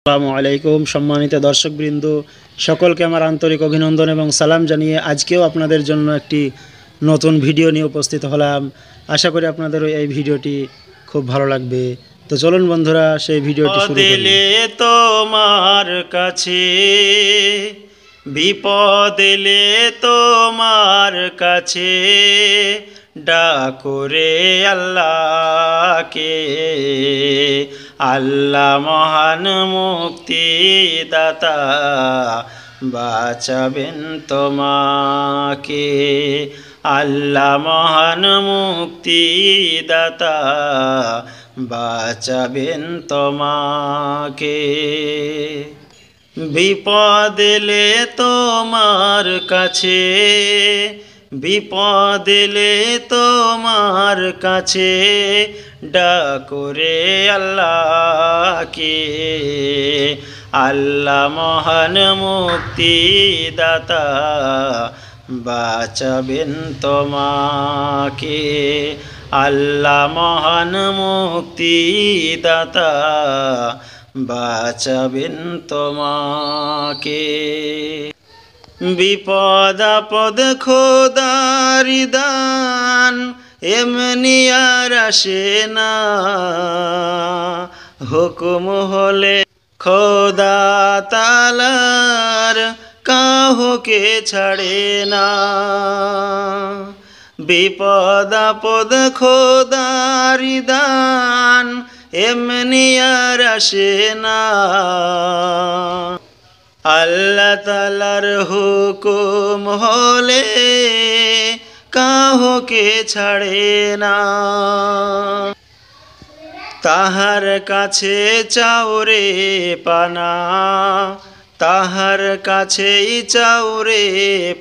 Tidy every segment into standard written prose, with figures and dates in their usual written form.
আসসালামু আলাইকুম সম্মানিত দর্শকবৃন্দ, সকলকে আমার আন্তরিক অভিনন্দন এবং সালাম জানিয়ে আজকেও আপনাদের জন্য একটি নতুন ভিডিও নিয়ে উপস্থিত হলাম। আশা করি আপনাদের এই ভিডিওটি খুব ভালো লাগবে। তো চলুন বন্ধুরা, সেই ভিডিওটি শুরু করি। দিলে তোমার কাছে বিপদ এলে তোমার কাছে ডাকরে আল্লাহকে। আল্লাহ মহান মুক্তিদাতা, বাঁচাবেন তোমাকে। আল্লাহ মহান মুক্তিদাতা, বাঁচাবেন তোমাকে। বিপদ এলে তোমার কাছে, বিপদ এলে তোমার কাছে ডাকরে আল্লাহকে। আল্লাহ মহান মুক্তিদাতা, বাঁচাবেন তোমাকে। আল্লাহ মহান মুক্তিদাতা, বাঁচাবেন তোমাকে। বিপদ আপদ খোদার দান এমনি আর আসে না, হুকুম হলে খোদা তালার কাহকে ছাড়ে না। বিপদ আপদ খোদার দান এমনি আর আসে না, আল্লাহ তালার হুকুম হলে কাহকে ছাড়ে না। তাহার কাছে চাওরে পানা, তাহার কাছেই চাওরে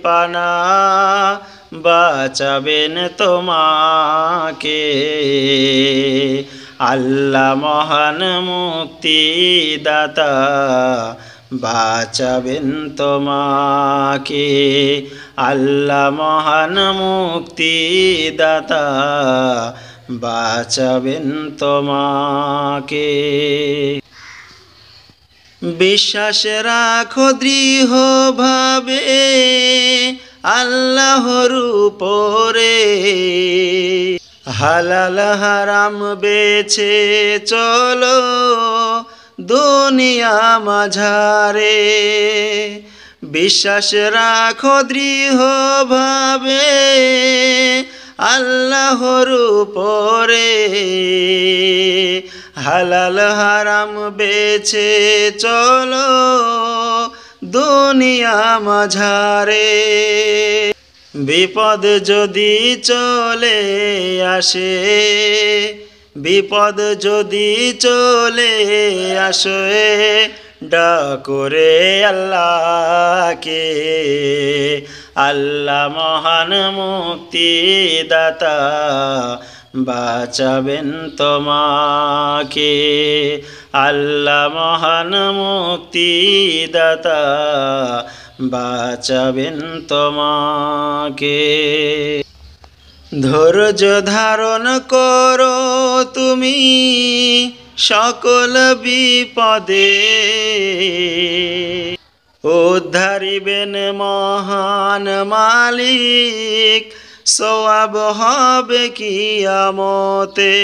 পানা, বাঁচাবেন তোমাকে। আল্লাহ মহান মুক্তিদাতা, বাঁচাবেন তোমাকে। আল্লাহ মহান মুক্তিদাতা, বাঁচাবেন তোমাকে। বিশ্বাস রাখো দৃঢ়ভাবে আল্লাহর উপরে, হালাল হারাম বেছে চলো দুনিয়া মাঝারে। বিশ্বাস রাখো দৃঢ়ভাবে আল্লাহর উপরে, হালাল হারাম বেছে চলো দুনিয়া মাঝারে। বিপদ যদি চলে আসে, বিপদ যদি চলে আসে ডাকরে আল্লাহকে। আল্লাহ মহান মুক্তিদাতা, বাঁচাবেন তোমাকে। আল্লাহ মহান মুক্তিদাতা, বাঁচাবেন তোমাকে। ধৈর্য ধারণ করো তুমি সকল বিপদে, উদ্ধারিবেন মহান মালিক, সওয়াব হবে কিয়ামতে।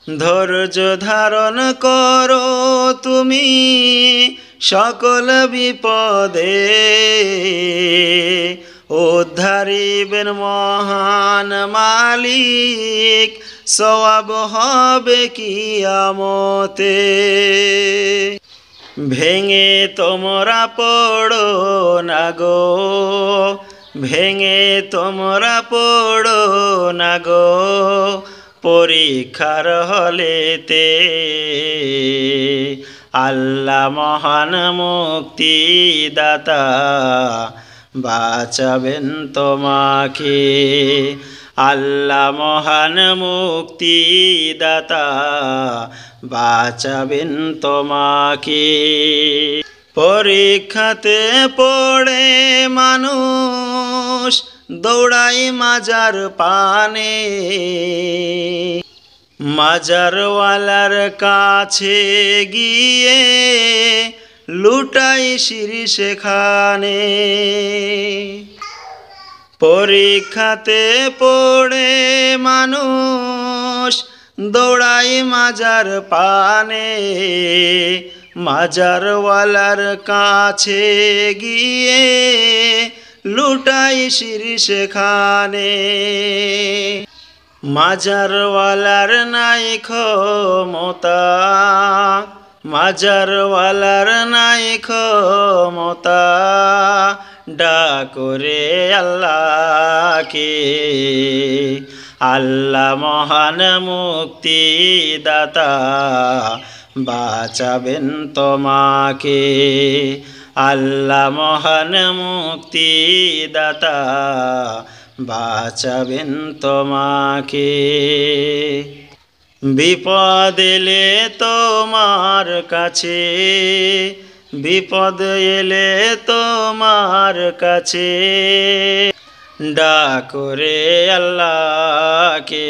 ধৈর্য ধারণ করো তুমি সকল বিপদে, উদ্ধারিবেন মহান মালিক, সওয়াব হবে কিয়ামতে। ভেঙে তোমরা পড়ো না গো, ভেঙে তোমরা পড়ো না গো পরীক্ষার হলেতে। আল্লাহ মহান মুক্তিদাতা, বাঁচাবেন তোমাকে। আল্লাহ মহান মুক্তিদাতা, বাঁচাবেন তোমাকে। পরীক্ষাতে পড়ে মানুষ দৌড়াই মাজার পানে, মাজারওয়ালার কাছে গিয়ে লুটাই শিরি সেখানে, পরীক্ষাতে পড়ে মানুষ দৌড়াই মাজার পানে, মাজারওয়ালার কাছে গিয়ে লুটাই শিরি সেখানে। মাজারওয়ালার নাই ক্ষমতা, মাজারওয়ালার নাই ক্ষমতা, ডাকরে আল্লাহকে। আল্লাহ মহান মুক্তিদাতা, বাঁচাবেন তোমাকে। আল্লাহ মহান মুক্তিদাতা, বাঁচাবেন তোমাকে। বিপদ এলে তোমার কাছে, বিপদ এলে তোমার কাছে, ডাকরে আল্লাহকে।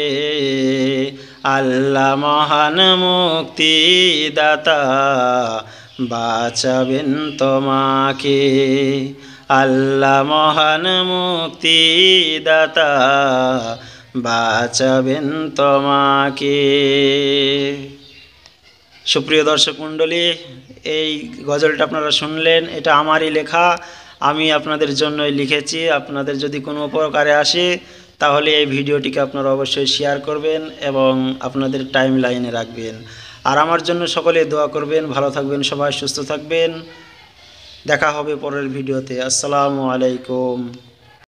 আল্লাহ মহান মুক্তিদাতা, বাঁচাবেন তোমাকে। আল্লাহ মহান মুক্তিদাতা, বাঁচাবেন তোমাকে। সুপ্রিয় দর্শক মণ্ডলী, এই গজলটা আপনারা শুনলেন, এটা আমারই লেখা, আমি আপনাদের জন্যই লিখেছি। আপনাদের যদি কোনো উপকারে আসে তাহলে এই ভিডিওটিকে আপনারা অবশ্যই শেয়ার করবেন এবং আপনাদের টাইম লাইনে রাখবেন। আর আমার জন্য সকলে দোয়া করবেন। ভালো থাকবেন সবাই, সুস্থ থাকবেন। দেখা হবে পরের ভিডিওতে। আসসালামু আলাইকুম।